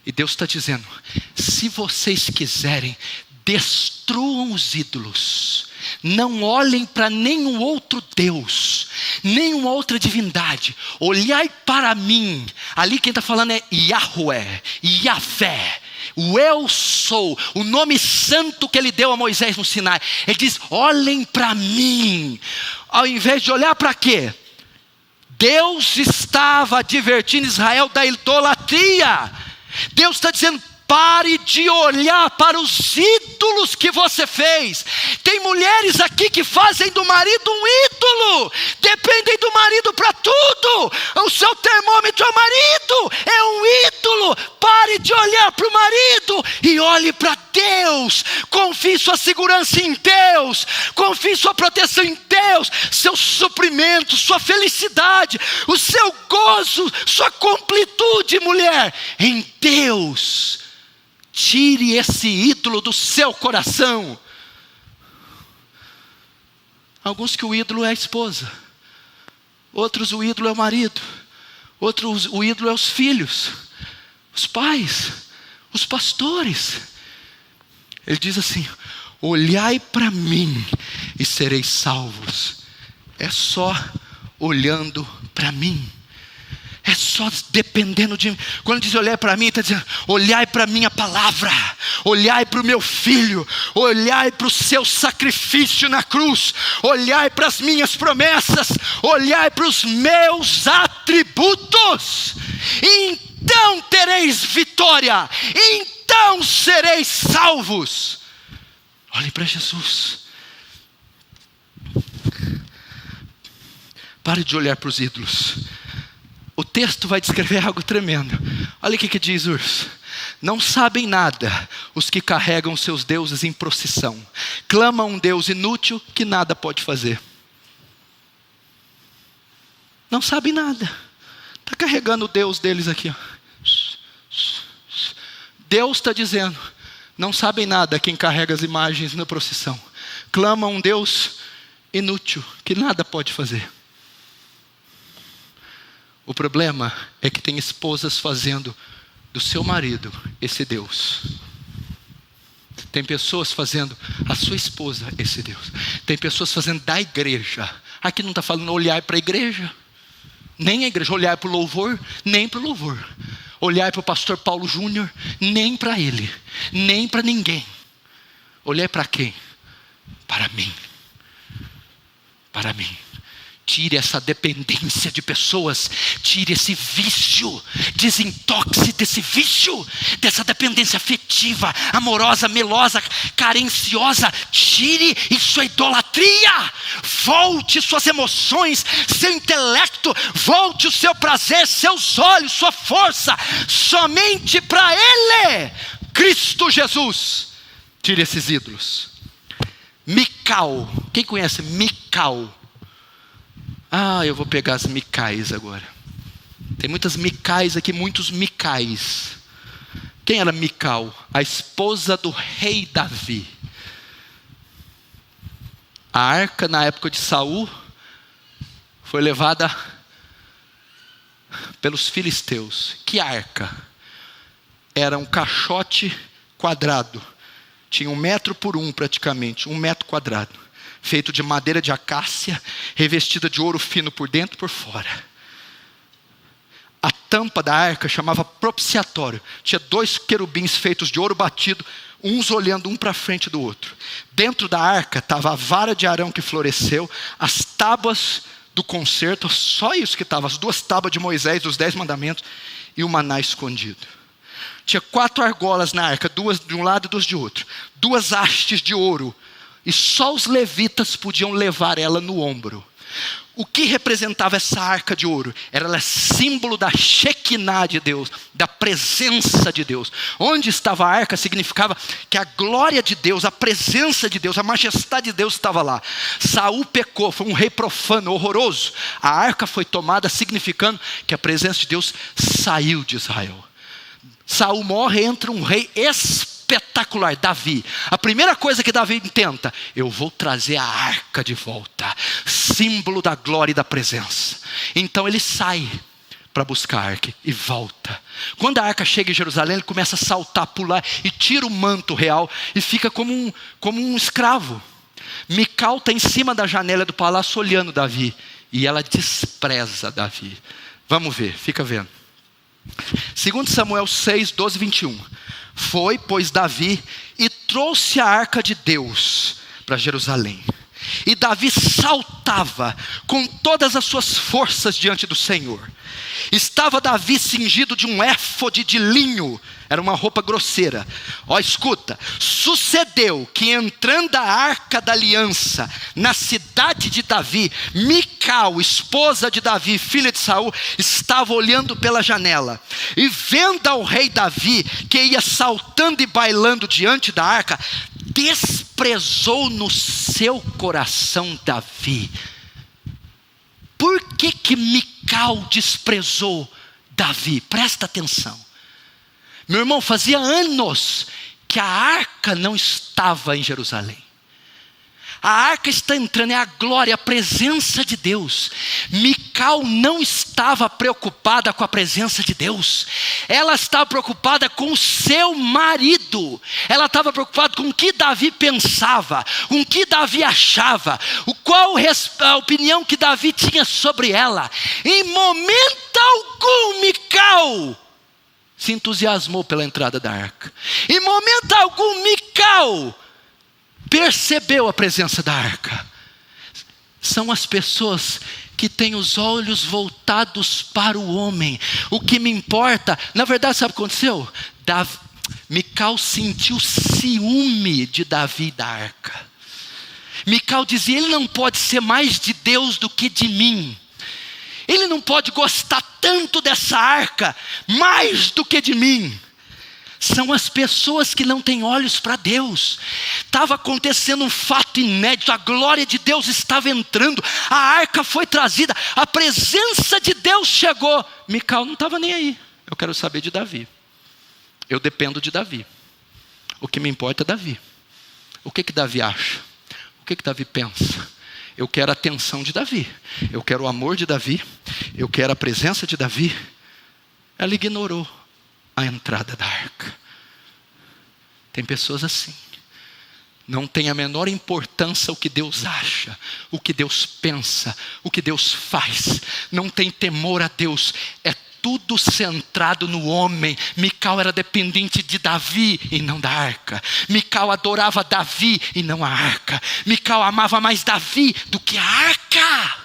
E Deus está dizendo: se vocês quiserem, destruam os ídolos. Não olhem para nenhum outro Deus, nenhuma outra divindade. Olhai para mim. Ali quem está falando é Yahweh, Yahvé, o eu sou, o nome santo que ele deu a Moisés no Sinai. Ele diz: olhem para mim. Ao invés de olhar para quê? Deus estava advertindo Israel da idolatria. Deus está dizendo: pare de olhar para os ídolos que você fez. Tem mulheres aqui que fazem do marido um ídolo. Dependem do marido para tudo. O seu termômetro é o marido. É um ídolo. Pare de olhar para o marido e olhe para Deus. Confie sua segurança em Deus. Confie sua proteção em Deus. Seu suprimento, sua felicidade, o seu gozo, sua completude, mulher, em Deus. Tire esse ídolo do seu coração. Alguns que o ídolo é a esposa. Outros o ídolo é o marido. Outros o ídolo é os filhos. Os pais. Os pastores. Ele diz assim: olhai para mim e sereis salvos. É só olhando para mim. É só dependendo de mim. Quando diz olhar para mim, está dizendo: olhai para a minha palavra, olhai para o meu filho, olhai para o seu sacrifício na cruz, olhai para as minhas promessas, olhai para os meus atributos. Então tereis vitória, então sereis salvos. Olhe para Jesus. Pare de olhar para os ídolos. O texto vai descrever algo tremendo. Olha o que diz Urso. Não sabem nada os que carregam seus deuses em procissão. Clamam um Deus inútil que nada pode fazer. Não sabem nada. Está carregando o Deus deles aqui. Deus está dizendo: não sabem nada quem carrega as imagens na procissão. Clamam um Deus inútil que nada pode fazer. O problema é que tem esposas fazendo do seu marido esse Deus. Tem pessoas fazendo a sua esposa esse Deus. Tem pessoas fazendo da igreja. Aqui não está falando olhar para a igreja. Nem a igreja. Olhar para o louvor, nem para o louvor. Olhar para o pastor Paulo Júnior, nem para ele. Nem para ninguém. Olhar para quem? Para mim. Para mim. Tire essa dependência de pessoas. Tire esse vício. Desintoxe desse vício. Dessa dependência afetiva, amorosa, melosa, carenciosa. Tire isso, é idolatria. Volte suas emoções, seu intelecto. Volte o seu prazer, seus olhos, sua força somente para Ele, Cristo Jesus. Tire esses ídolos. Mical. Quem conhece Mical? Eu vou pegar as Micais agora. Tem muitas Micais aqui, muitos Micais. Quem era Mical? A esposa do rei Davi. A arca na época de Saul foi levada pelos filisteus. Que arca? Era um caixote quadrado. Tinha 1 metro por 1 praticamente, 1 metro quadrado. Feito de madeira de acácia, revestida de ouro fino por dentro e por fora. A tampa da arca chamava propiciatório. Tinha 2 querubins feitos de ouro batido, uns olhando um para frente do outro. Dentro da arca estava a vara de Arão que floresceu, as tábuas do concerto, só isso que estava, as 2 tábuas de Moisés, dos 10 mandamentos, e o maná escondido. Tinha 4 argolas na arca, 2 de um lado e 2 de outro. 2 hastes de ouro. E só os levitas podiam levar ela no ombro. O que representava essa arca de ouro? Ela é símbolo da Shekinah de Deus, da presença de Deus. Onde estava a arca significava que a glória de Deus, a presença de Deus, a majestade de Deus estava lá. Saul pecou, foi um rei profano, horroroso. A arca foi tomada significando que a presença de Deus saiu de Israel. Saul morre, entra um rei espetacular, Davi. A primeira coisa que Davi tenta: eu vou trazer a arca de volta, símbolo da glória e da presença. Então ele sai para buscar a arca e volta. Quando a arca chega em Jerusalém, ele começa a saltar, pular e tira o manto real e fica como um escravo. Mical está em cima da janela do palácio olhando Davi e ela despreza Davi. Vamos ver, fica vendo. 2 Samuel 6, 12, 21. Foi, pois, Davi e trouxe a arca de Deus para Jerusalém. E Davi saltava com todas as suas forças diante do Senhor. Estava Davi cingido de um éfode de linho. Era uma roupa grosseira. Ó, escuta. Sucedeu que entrando a arca da aliança na cidade de Davi, Mical, esposa de Davi, filha de Saul, estava olhando pela janela. E vendo ao rei Davi, que ia saltando e bailando diante da arca, desprezou no seu coração Davi. Por que Mical desprezou Davi? Presta atenção. Meu irmão, fazia anos que a arca não estava em Jerusalém. A arca está entrando, é a glória, a presença de Deus. Mical não estava preocupada com a presença de Deus. Ela estava preocupada com o seu marido. Ela estava preocupada com o que Davi pensava, com o que Davi achava, qual a opinião que Davi tinha sobre ela. Em momento algum, Mical se entusiasmou pela entrada da arca. Em momento algum, Mical percebeu a presença da arca. São as pessoas que têm os olhos voltados para o homem. O que me importa, na verdade, sabe o que aconteceu? Mical sentiu ciúme de Davi da arca. Mical dizia: ele não pode ser mais de Deus do que de mim. Ele não pode gostar tanto dessa arca mais do que de mim. São as pessoas que não têm olhos para Deus. Estava acontecendo um fato inédito. A glória de Deus estava entrando. A arca foi trazida. A presença de Deus chegou. Mical não estava nem aí. Eu quero saber de Davi. Eu dependo de Davi. O que me importa é Davi. O que Davi acha? O que Davi pensa? Eu quero a atenção de Davi. Eu quero o amor de Davi. Eu quero a presença de Davi. Ela ignorou a entrada da arca. Tem pessoas assim. Não tem a menor importância o que Deus acha, o que Deus pensa, o que Deus faz. Não tem temor a Deus. É tudo centrado no homem. Mical era dependente de Davi e não da arca. Mical adorava Davi e não a arca. Mical amava mais Davi do que a arca.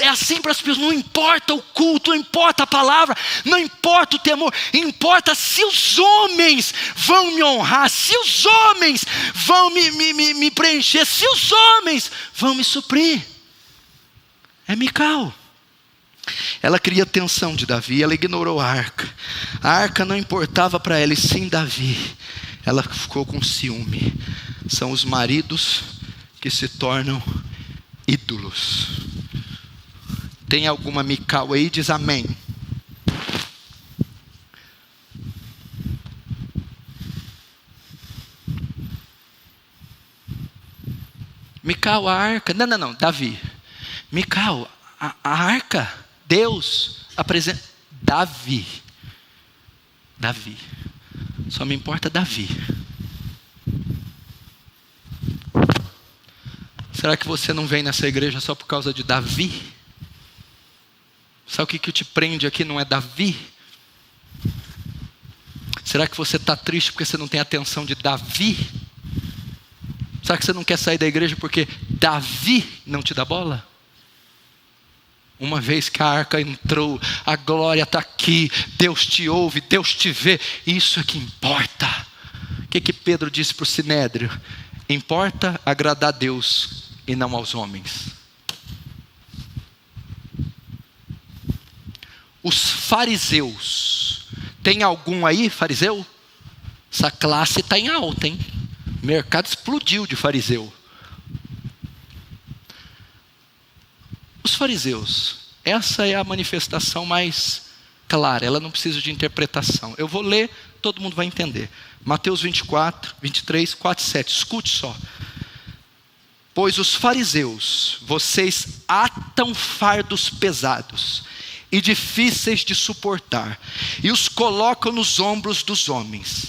É assim para as pessoas. Não importa o culto, não importa a palavra, não importa o temor, importa se os homens vão me honrar, se os homens vão me preencher, se os homens vão me suprir. É Mical. Ela queria a atenção de Davi, ela ignorou a arca. A arca não importava para ela, e sim Davi. Ela ficou com ciúme. São os maridos que se tornam ídolos. Tem alguma Mical aí? Diz amém. Mical, a arca. Não, Davi. Mical, a arca. Deus, apresenta. Davi. Só me importa Davi. Será que você não vem nessa igreja só por causa de Davi? Sabe o que te prende aqui? Não é Davi? Será que você está triste porque você não tem atenção de Davi? Será que você não quer sair da igreja porque Davi não te dá bola? Uma vez que a arca entrou, a glória está aqui, Deus te ouve, Deus te vê, isso é que importa. O que Pedro disse para o Sinédrio? Importa agradar a Deus e não aos homens. fariseus. Tem algum aí, fariseu? Essa classe está em alta, hein? O mercado explodiu de fariseu. Os fariseus, essa é a manifestação mais clara, ela não precisa de interpretação. Eu vou ler, todo mundo vai entender. Mateus 24, 23, 4, 7, escute só. Pois os fariseus, vocês atam fardos pesados e difíceis de suportar, e os colocam nos ombros dos homens.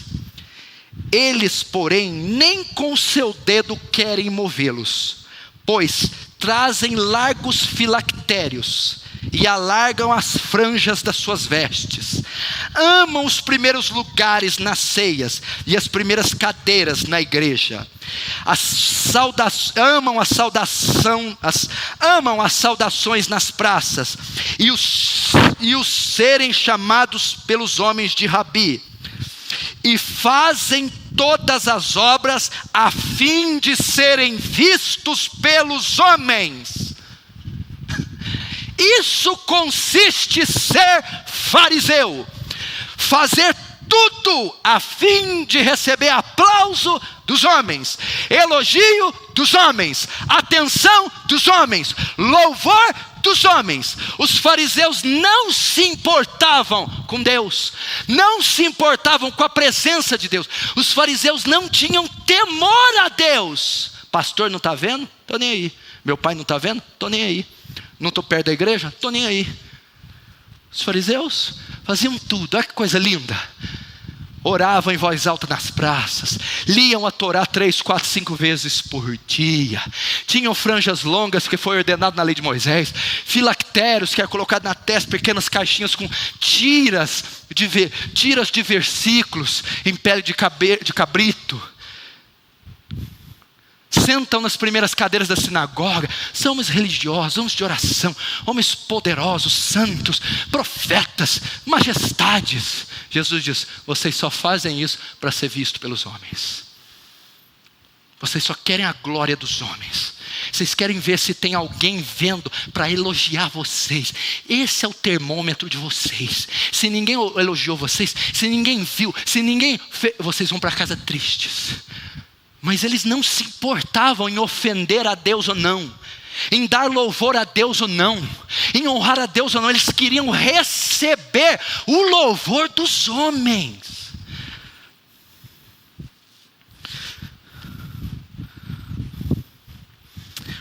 Eles, porém, nem com seu dedo querem movê-los, pois trazem largos filactérios e alargam as franjas das suas vestes. Amam os primeiros lugares nas ceias e as primeiras cadeiras na igreja. Amam as saudações nas praças e os serem chamados pelos homens de rabi. E fazem todas as obras a fim de serem vistos pelos homens. Isso consiste em ser fariseu. Fazer tudo a fim de receber aplauso dos homens, elogio dos homens, atenção dos homens, louvor dos homens. Os fariseus não se importavam com Deus, não se importavam com a presença de Deus. Os fariseus não tinham temor a Deus. Pastor não está vendo? Estou nem aí. Meu pai não está vendo? Estou nem aí. Não estou perto da igreja? Estou nem aí. Os fariseus faziam tudo. Olha que coisa linda. Oravam em voz alta nas praças, liam a Torá 3, 4, 5 vezes por dia, tinham franjas longas que foi ordenado na lei de Moisés, filactérios que era colocado na testa, pequenas caixinhas com tiras de versículos em pele de cabrito. Sentam nas primeiras cadeiras da sinagoga, são homens religiosos, homens de oração, homens poderosos, santos, profetas, majestades. Jesus diz: vocês só fazem isso para ser visto pelos homens. Vocês só querem a glória dos homens. Vocês querem ver se tem alguém vendo para elogiar vocês. Esse é o termômetro de vocês. Se ninguém elogiou vocês, se ninguém viu, se ninguém vocês vão para casa tristes. Mas eles não se importavam em ofender a Deus ou não, em dar louvor a Deus ou não, em honrar a Deus ou não. Eles queriam receber o louvor dos homens.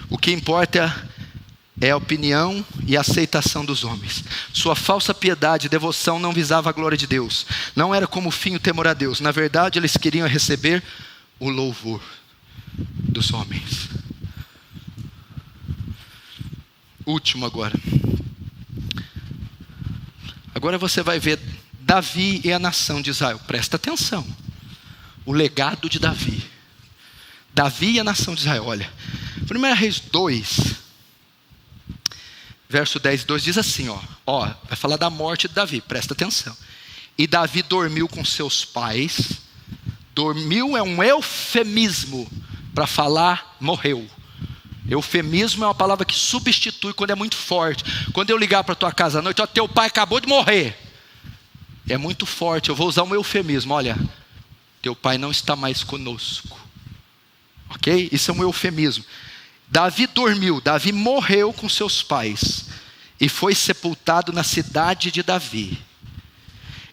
O que importa é a opinião e a aceitação dos homens. Sua falsa piedade e devoção não visava a glória de Deus. Não era como fim o temor a Deus. Na verdade, eles queriam receber o louvor dos homens. Último agora. Agora você vai ver Davi e a nação de Israel. Presta atenção. O legado de Davi. Davi e a nação de Israel. Olha, 1 Reis 2, verso 10 e 2 diz assim, vai falar da morte de Davi. Presta atenção. E Davi dormiu com seus pais. Dormiu é um eufemismo para falar morreu. Eufemismo é uma palavra que substitui quando é muito forte. Quando eu ligar para tua casa à noite, teu pai acabou de morrer. É muito forte, eu vou usar um eufemismo. Olha, teu pai não está mais conosco. Ok? Isso é um eufemismo. Davi dormiu, Davi morreu com seus pais e foi sepultado na cidade de Davi.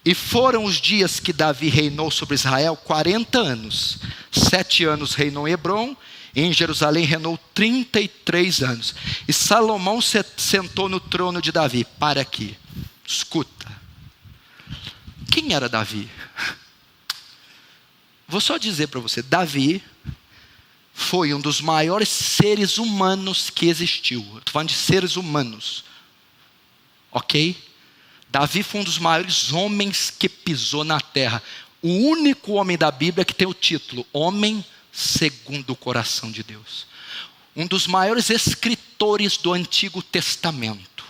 E foram os dias que Davi reinou sobre Israel 40 anos. 7 anos reinou em Hebrom, e em Jerusalém reinou 33 anos. E Salomão se sentou no trono de Davi. Para aqui, escuta. Quem era Davi? Vou só dizer para você, Davi foi um dos maiores seres humanos que existiu. Estou falando de seres humanos. Ok? Davi foi um dos maiores homens que pisou na terra. O único homem da Bíblia que tem o título Homem segundo o coração de Deus. Um dos maiores escritores do Antigo Testamento.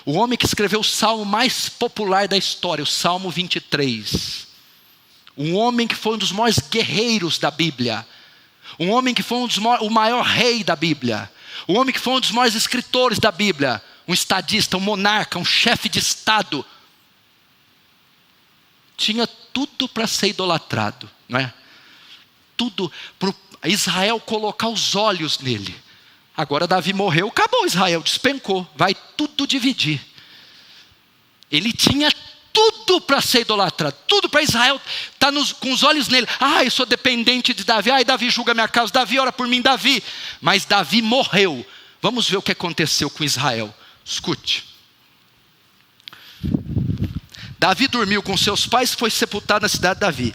O homem que escreveu o salmo mais popular da história, o Salmo 23. Um homem que foi um dos maiores guerreiros da Bíblia. Um homem que foi o maior rei da Bíblia. Um homem que foi um dos maiores escritores da Bíblia. Um estadista, um monarca, um chefe de estado. tinha tudo para ser idolatrado, não é? Tudo para Israel colocar os olhos nele. Agora Davi morreu, acabou Israel, despencou, vai tudo dividir. Ele tinha tudo para ser idolatrado, tudo para Israel estar com os olhos nele. Eu sou dependente de Davi, Davi julga minha causa, Davi ora por mim, Davi. Mas Davi morreu. Vamos ver o que aconteceu com Israel. Escute. Davi dormiu com seus pais e foi sepultado na cidade de Davi.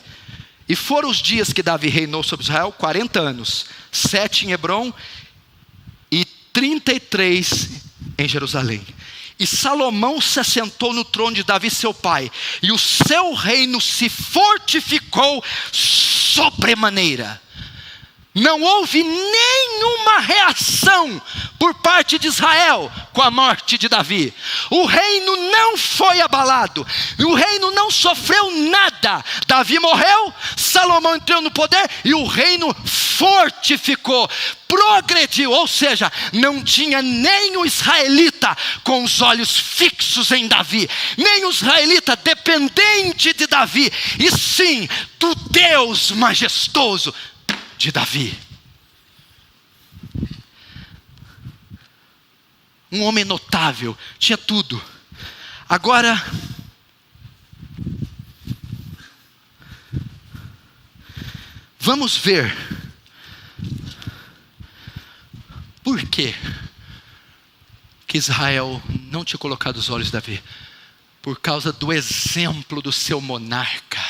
E foram os dias que Davi reinou sobre Israel, 40 anos, 7 em Hebrom e 33 em Jerusalém. E Salomão se assentou no trono de Davi seu pai, e o seu reino se fortificou sobremaneira. Não houve nenhuma reação por parte de Israel com a morte de Davi. O reino não foi abalado, o reino não sofreu nada. Davi morreu, Salomão entrou no poder e o reino fortificou, progrediu. Ou seja, não tinha nem o israelita com os olhos fixos em Davi, nem o israelita dependente de Davi, e sim do Deus majestoso de Davi. Um homem notável, tinha tudo. Agora, vamos ver por que Israel não tinha colocado os olhos em Davi. Por causa do exemplo do seu monarca.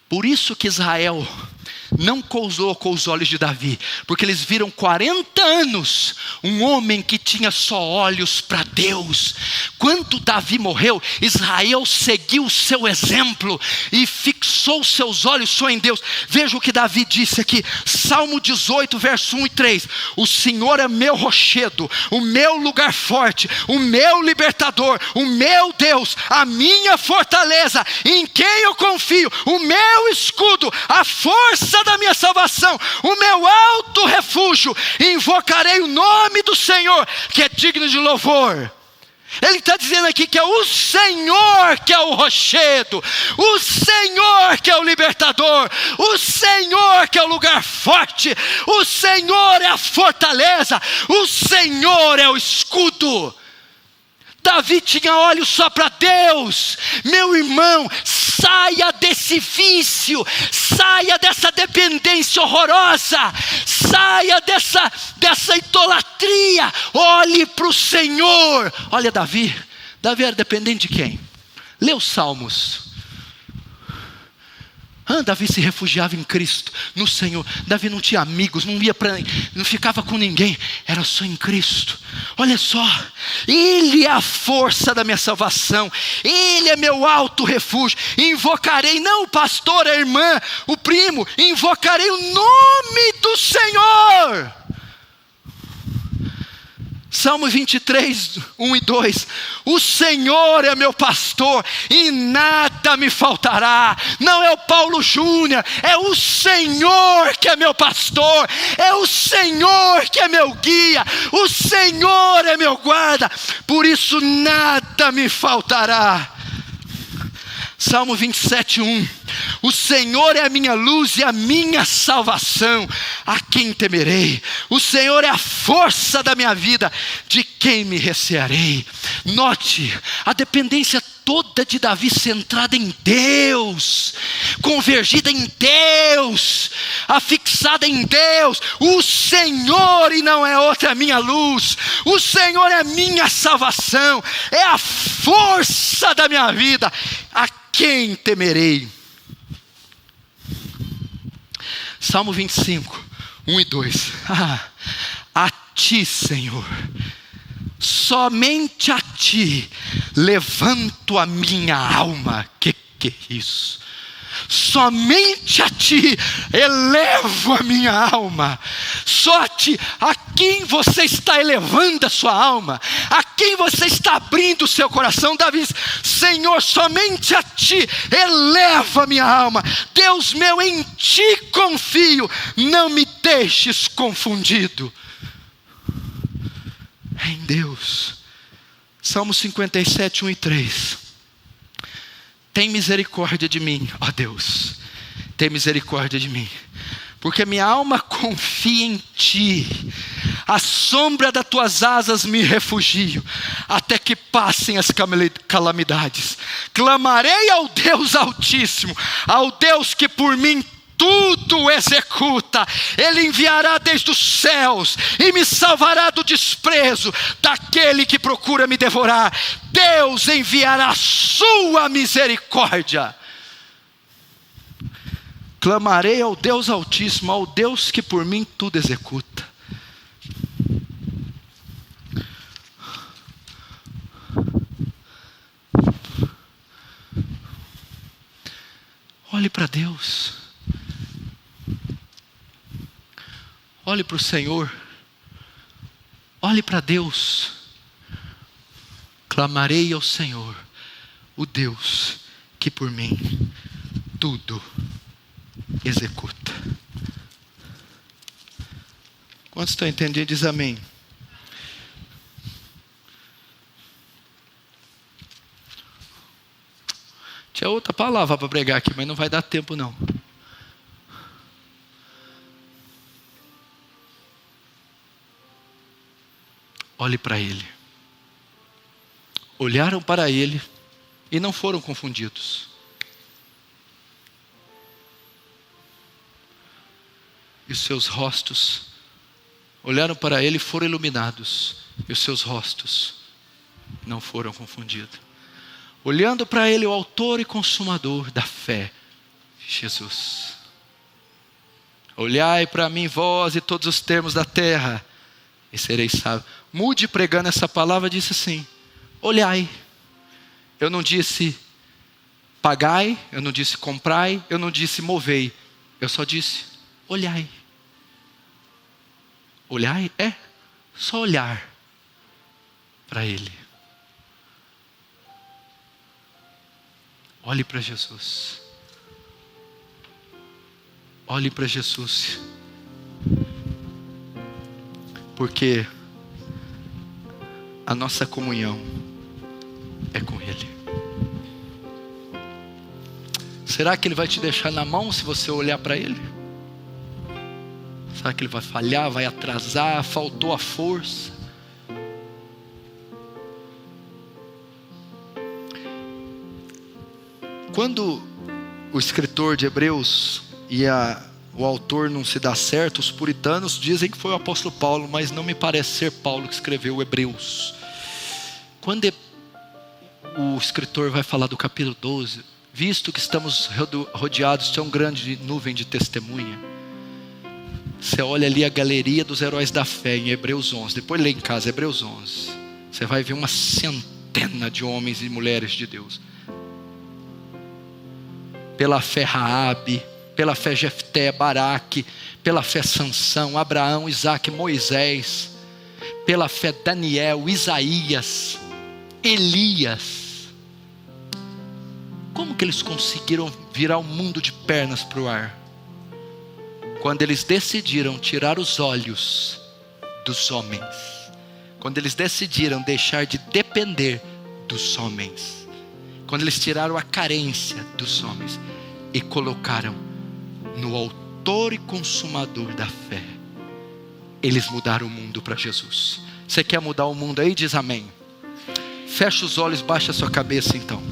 Por isso que Israel não colocou os olhos de Davi, porque eles viram 40 anos um homem que tinha só olhos para Deus. Quando Davi morreu, Israel seguiu o seu exemplo e fixou seus olhos só em Deus. Veja o que Davi disse aqui, Salmo 18, verso 1 e 3. O Senhor é meu rochedo, o meu lugar forte, o meu libertador, o meu Deus, a minha fortaleza, em quem eu confio, o meu escudo, a força da minha salvação, o meu alto refúgio. Invocarei o nome do Senhor, que é digno de louvor. Ele está dizendo aqui que é o Senhor que é o rochedo, o Senhor que é o libertador, o Senhor que é o lugar forte, o Senhor é a fortaleza, o Senhor é o escudo. Davi tinha olhos só para Deus. Meu irmão, saia desse vício, saia dessa dependência horrorosa, saia dessa idolatria, olhe para o Senhor. Olha Davi era dependente de quem? Lê os Salmos. Davi se refugiava em Cristo, no Senhor. Davi não tinha amigos, não ficava com ninguém, era só em Cristo. Olha só, Ele é a força da minha salvação, Ele é meu alto refúgio. Invocarei, não o pastor, a irmã, o primo, invocarei o nome do Senhor. Salmo 23, 1 e 2. O Senhor é meu pastor e nada me faltará. Não é o Paulo Júnior, é o Senhor que é meu pastor, é o Senhor que é meu guia, o Senhor é meu guarda, por isso nada me faltará. Salmo 27, 1. O Senhor é a minha luz e a minha salvação, a quem temerei? O Senhor é a força da minha vida, de quem me recearei? Note a dependência toda de Davi centrada em Deus, convergida em Deus, afixada em Deus. O Senhor e não é outra, a minha luz, o Senhor é a minha salvação, é a força da minha vida, a quem temerei? Salmo 25, 1 e 2. A ti, Senhor, somente a ti levanto a minha alma. Que é isso? Somente a ti elevo a minha alma. Só a ti. A quem você está elevando a sua alma? A quem você está abrindo o seu coração? Davi diz, Senhor, somente a ti eleva a minha alma. Deus meu, em ti confio, não me deixes confundido. Em Deus. Salmo 57, 1 e 3. tem misericórdia de mim, ó Deus, tem misericórdia de mim, porque minha alma confia em Ti, à sombra das Tuas asas me refugio, até que passem as calamidades. Clamarei ao Deus Altíssimo, ao Deus que por mim tudo executa. Ele enviará desde os céus e me salvará do desprezo daquele que procura me devorar. Deus enviará a sua misericórdia. Clamarei ao Deus Altíssimo, ao Deus que por mim tudo executa. Olhe para Deus. Olhe para o Senhor. Olhe para Deus. Clamarei ao Senhor, o Deus que por mim tudo executa. Quantos estão entendendo? Diz amém. Tinha outra palavra para pregar aqui, mas não vai dar tempo não. Olhe para Ele. Olharam para Ele e não foram confundidos. E os seus rostos olharam para Ele e foram iluminados. E os seus rostos não foram confundidos. Olhando para Ele, o autor e consumador da fé, Jesus. Olhai para mim, vós e todos os termos da terra, e sereis sábios. Mude pregando essa palavra, disse assim: olhai. Eu não disse pagai, eu não disse comprai, eu não disse movei. Eu só disse olhai. Olhai é só olhar para Ele. Olhe para Jesus. Olhe para Jesus. Porque a nossa comunhão é com Ele. Será que Ele vai te deixar na mão se você olhar para Ele? Será que Ele vai falhar, vai atrasar, faltou a força? Quando o escritor de Hebreus e o autor não se dá certo, os puritanos dizem que foi o apóstolo Paulo, mas não me parece ser Paulo que escreveu Hebreus. Quando o escritor vai falar do capítulo 12, visto que estamos rodeados de tão grande nuvem de testemunha, você olha ali a galeria dos heróis da fé em Hebreus 11, depois lê em casa Hebreus 11, você vai ver uma centena de homens e mulheres de Deus. Pela fé Raabe, pela fé Jefté, Baraque, pela fé Sansão, Abraão, Isaque, Moisés, pela fé Daniel, Isaías, Elias. Como que eles conseguiram virar o mundo de pernas para o ar? Quando eles decidiram tirar os olhos dos homens, quando eles decidiram deixar de depender dos homens, quando eles tiraram a carência dos homens e colocaram no autor e consumador da fé, eles mudaram o mundo para Jesus. Você quer mudar o mundo aí? Diz amém. Fecha os olhos, baixa a sua cabeça então.